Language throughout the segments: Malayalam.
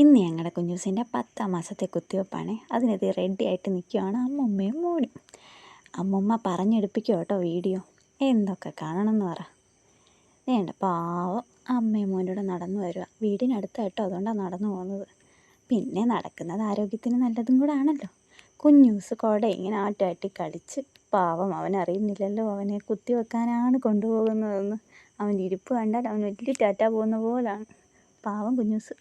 ഇന്ന് ഞങ്ങളുടെ കുഞ്ഞൂസിൻ്റെ 10ാം മാസത്തെ കുത്തിവെപ്പാണ്. അതിനത് റെഡി ആയിട്ട് നിൽക്കുകയാണ് അമ്മൂമ്മയും മോനും. അമ്മൂമ്മ പറഞ്ഞെടുപ്പിക്കുക കേട്ടോ വീഡിയോ. എന്തൊക്കെ കാണണമെന്ന് പറ. വേണ്ട പാവം അമ്മയും മോനോട് നടന്നു വരിക. വീടിനടുത്ത് കേട്ടോ, അതുകൊണ്ടാണ് നടന്നു പോകുന്നത്. പിന്നെ നടക്കുന്നത് ആരോഗ്യത്തിന് നല്ലതും കൂടെ ആണല്ലോ. കുഞ്ഞൂസ് കുട ഇങ്ങനെ ആട്ടി കളിച്ച് പാവം അവനറിയുന്നില്ലല്ലോ അവനെ കുത്തിവെക്കാനാണ് കൊണ്ടുപോകുന്നതെന്ന്. അവൻ്റെ ഇരിപ്പ് കണ്ടാൽ അവൻ വലിയ ടാറ്റ പോകുന്ന പോലാണ്. പാവം കുഞ്ഞൂസ്.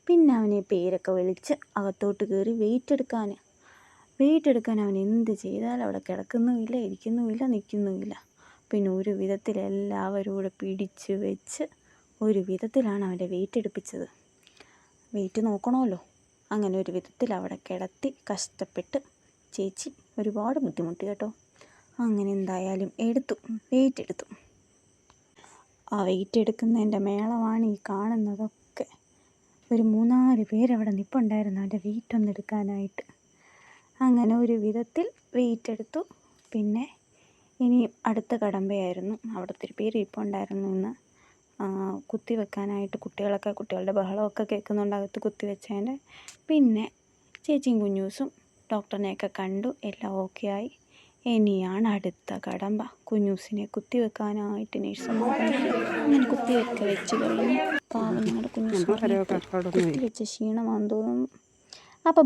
പിന്നെ അവനെ പേരൊക്കെ വിളിച്ച് അകത്തോട്ട് കയറി വെയിറ്റ് എടുക്കാൻ അവൻ എന്ത് ചെയ്താലും അവിടെ കിടക്കുന്നുമില്ല, ഇരിക്കുന്നുമില്ല, നിൽക്കുന്നുമില്ല. പിന്നെ ഒരു വിധത്തിൽ എല്ലാവരും കൂടെ പിടിച്ച് വെച്ച് ഒരു വിധത്തിലാണ് അവൻ്റെ വെയിറ്റ് എടുപ്പിച്ചത്. വെയിറ്റ് നോക്കണമല്ലോ. അങ്ങനെ ഒരു വിധത്തിൽ അവിടെ കിടത്തി കഷ്ടപ്പെട്ട് ചേച്ചി ഒരുപാട് ബുദ്ധിമുട്ടി കേട്ടോ. അങ്ങനെ എന്തായാലും വെയിറ്റ് എടുത്തു. ആ വെയിറ്റ് എടുക്കുന്നതിൻ്റെ മേളമാണ് ഈ കാണുന്നതൊക്കെ. ഒരു 3-4 പേരവിടെ നിൽപ്പുണ്ടായിരുന്നു അവൻ്റെ വെയിറ്റ് ഒന്ന് എടുക്കാനായിട്ട്. അങ്ങനെ ഒരു വിധത്തിൽ വെയിറ്റ് എടുത്തു. പിന്നെ ഇനി അടുത്ത കടമ്പയായിരുന്നു. അവിടുത്തെ ഒരു പേര് ഇപ്പോൾ ഉണ്ടായിരുന്നു ഇന്ന് കുത്തിവെക്കാനായിട്ട്. കുട്ടികളുടെ ബഹളമൊക്കെ കേൾക്കുന്നുണ്ട് അകത്ത് കുത്തിവെച്ചതിൻ്റെ. പിന്നെ ചേച്ചിയും കുഞ്ഞൂസും ഡോക്ടറിനെയൊക്കെ കണ്ടു, എല്ലാം ഓക്കെ ആയി. ഇനിയാണ് അടുത്ത കടമ്പ. കുഞ്ഞൂസിനെ കുത്തിവെക്കാനായിട്ട് നേഴ്സുമാർ അങ്ങനെ കുത്തിവെച്ച് കഴിഞ്ഞു. പാവം ഞങ്ങളുടെ കുഞ്ഞൂസ് കുത്തിവെച്ച ക്ഷീണമാണെന്ന് തോന്നുന്നു. അപ്പോൾ